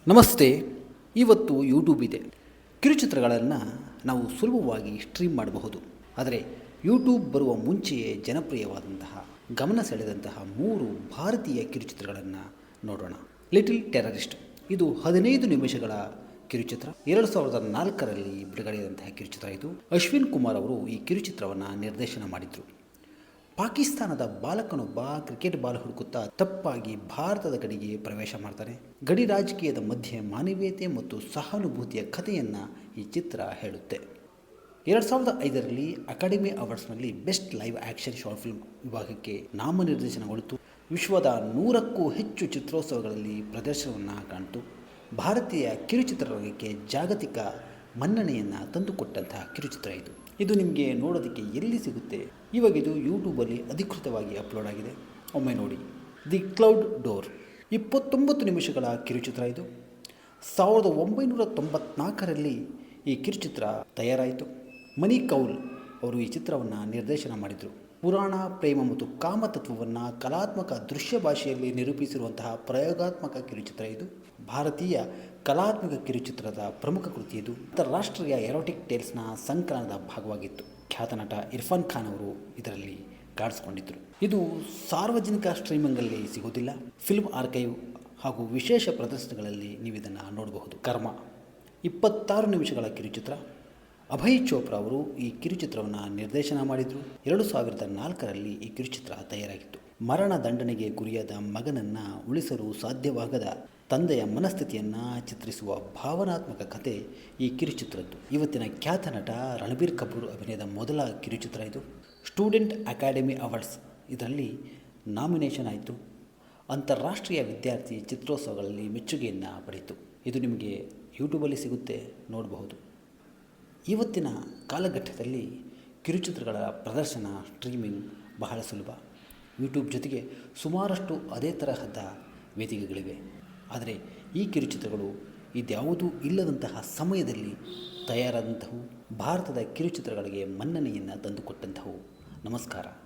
ನಮಸ್ತೆ. ಇವತ್ತು ಯೂಟ್ಯೂಬ್ ಇದೆ. ಕಿರುಚಿತ್ರಗಳನ್ನು ನಾವು ಸುಲಭವಾಗಿ ಸ್ಟ್ರೀಮ್ ಮಾಡಬಹುದು. ಆದರೆ ಯೂಟ್ಯೂಬ್ ಬರುವ ಮುಂಚೆಯೇ ಜನಪ್ರಿಯವಾದಂತಹ ಗಮನ ಸೆಳೆದಂತಹ 3 ಭಾರತೀಯ ಕಿರುಚಿತ್ರಗಳನ್ನು ನೋಡೋಣ. ಲಿಟಲ್ ಟೆರರಿಸ್ಟ್ ಇದು 15 ನಿಮಿಷಗಳ ಕಿರುಚಿತ್ರ. 2004ರಲ್ಲಿ ಬಿಡುಗಡೆಯಾದಂತಹ ಕಿರುಚಿತ್ರ ಇದು. ಅಶ್ವಿನ್ ಕುಮಾರ್ ಅವರು ಈ ಕಿರುಚಿತ್ರವನ್ನು ನಿರ್ದೇಶನ ಮಾಡಿದರು. ಪಾಕಿಸ್ತಾನದ ಬಾಲಕನೊಬ್ಬ ಕ್ರಿಕೆಟ್ ಬಾಲ್ ಹುಡುಕುತ್ತಾ ತಪ್ಪಾಗಿ ಭಾರತದ ಗಡಿಗೆ ಪ್ರವೇಶ ಮಾಡ್ತಾನೆ. ಗಡಿ ರಾಜಕೀಯದ ಮಧ್ಯೆ ಮಾನವೀಯತೆ ಮತ್ತು ಸಹಾನುಭೂತಿಯ ಕಥೆಯನ್ನು ಈ ಚಿತ್ರ ಹೇಳುತ್ತೆ. 2005ರಲ್ಲಿ ಅಕಾಡೆಮಿ ಅವಾರ್ಡ್ಸ್ನಲ್ಲಿ best live action short film ವಿಭಾಗಕ್ಕೆ ನಾಮನಿರ್ದೇಶನಗೊಳಿತು. ವಿಶ್ವದ 100ಕ್ಕೂ ಹೆಚ್ಚು ಚಿತ್ರೋತ್ಸವಗಳಲ್ಲಿ ಪ್ರದರ್ಶನವನ್ನು ಕಾಣಿತು. ಭಾರತೀಯ ಕಿರುಚಿತ್ರರಂಗಕ್ಕೆ ಜಾಗತಿಕ ಮನ್ನಣೆಯನ್ನು ತಂದುಕೊಟ್ಟಂತಹ ಕಿರುಚಿತ್ರ ಇದು. ಇದು ನಿಮಗೆ ನೋಡೋದಕ್ಕೆ ಎಲ್ಲಿ ಸಿಗುತ್ತೆ? ಇವಾಗ ಇದು ಯೂಟ್ಯೂಬಲ್ಲಿ ಅಧಿಕೃತವಾಗಿ ಅಪ್ಲೋಡ್ ಆಗಿದೆ. ಒಮ್ಮೆ ನೋಡಿ. ದಿ ಕ್ಲೌಡ್ ಡೋರ್ 29 ನಿಮಿಷಗಳ ಕಿರುಚಿತ್ರ ಇದು. 1994ರಲ್ಲಿ ಈ ಕಿರುಚಿತ್ರ ತಯಾರಾಯಿತು. ಮನಿ ಕೌಲ್ ಅವರು ಈ ಚಿತ್ರವನ್ನು ನಿರ್ದೇಶನ ಮಾಡಿದರು. ಪುರಾಣ, ಪ್ರೇಮ ಮತ್ತು ಕಾಮತತ್ವವನ್ನು ಕಲಾತ್ಮಕ ದೃಶ್ಯ ಭಾಷೆಯಲ್ಲಿ ನಿರೂಪಿಸಿರುವಂತಹ ಪ್ರಯೋಗಾತ್ಮಕ ಕಿರುಚಿತ್ರ ಇದು. ಭಾರತೀಯ ಕಲಾತ್ಮಕ ಕಿರುಚಿತ್ರದ ಪ್ರಮುಖ ಕೃತಿ ಇದು. ಅಂತಾರಾಷ್ಟ್ರೀಯ ಎರೋಟಿಕ್ ಟೇಲ್ಸ್ನ ಸಂಕಲನದ ಭಾಗವಾಗಿತ್ತು. ಖ್ಯಾತ ನಟ ಇರ್ಫಾನ್ ಖಾನ್ ಅವರು ಇದರಲ್ಲಿ ಕಾಣಿಸಿಕೊಂಡಿದ್ದರು. ಇದು ಸಾರ್ವಜನಿಕ ಸ್ಟ್ರೀಮಿಂಗಲ್ಲಿ ಸಿಗೋದಿಲ್ಲ. ಫಿಲ್ಮ್ ಆರ್ಕೈವ್ ಹಾಗೂ ವಿಶೇಷ ಪ್ರದರ್ಶನಗಳಲ್ಲಿ ನೀವು ಇದನ್ನು ನೋಡಬಹುದು. ಕರ್ಮ 26 ನಿಮಿಷಗಳ ಕಿರುಚಿತ್ರ. ಅಭಯ್ ಚೋಪ್ರಾ ಅವರು ಈ ಕಿರುಚಿತ್ರವನ್ನು ನಿರ್ದೇಶನ ಮಾಡಿದರು. 2004ರಲ್ಲಿ ಈ ಕಿರುಚಿತ್ರ ತಯಾರಾಗಿತ್ತು. ಮರಣ ದಂಡನೆಗೆ ಗುರಿಯಾದ ಮಗನನ್ನು ಉಳಿಸಲು ಸಾಧ್ಯವಾಗದ ತಂದೆಯ ಮನಸ್ಥಿತಿಯನ್ನು ಚಿತ್ರಿಸುವ ಭಾವನಾತ್ಮಕ ಕಥೆ ಈ ಕಿರುಚಿತ್ರದ್ದು. ಇವತ್ತಿನ ಖ್ಯಾತ ನಟ ರಣಬೀರ್ ಕಪೂರ್ ಅಭಿನಯದ ಮೊದಲ ಕಿರುಚಿತ್ರ ಇದು. ಸ್ಟೂಡೆಂಟ್ ಅಕಾಡೆಮಿ ಅವಾರ್ಡ್ಸ್ ಇದರಲ್ಲಿ ನಾಮಿನೇಷನ್ ಆಯಿತು. ಅಂತಾರಾಷ್ಟ್ರೀಯ ವಿದ್ಯಾರ್ಥಿ ಚಿತ್ರೋತ್ಸವಗಳಲ್ಲಿ ಮೆಚ್ಚುಗೆಯನ್ನು ಪಡೆಯಿತು. ಇದು ನಿಮಗೆ ಯೂಟ್ಯೂಬಲ್ಲಿ ಸಿಗುತ್ತೆ, ನೋಡಬಹುದು. ಇವತ್ತಿನ ಕಾಲಘಟ್ಟದಲ್ಲಿ ಕಿರುಚಿತ್ರಗಳ ಪ್ರದರ್ಶನ, ಸ್ಟ್ರೀಮಿಂಗ್ ಬಹಳ ಸುಲಭ. ಯೂಟ್ಯೂಬ್ ಜೊತೆಗೆ ಸುಮಾರಷ್ಟು ಅದೇ ತರಹದ ವೇದಿಕೆಗಳಿವೆ. ಆದರೆ ಈ ಕಿರುಚಿತ್ರಗಳು ಇದ್ಯಾವುದೂ ಇಲ್ಲದಂತಹ ಸಮಯದಲ್ಲಿ ತಯಾರಾದಂಥವು. ಭಾರತದ ಕಿರುಚಿತ್ರಗಳಿಗೆ ಮನ್ನಣೆಯನ್ನು ತಂದುಕೊಟ್ಟಂಥವು. ನಮಸ್ಕಾರ.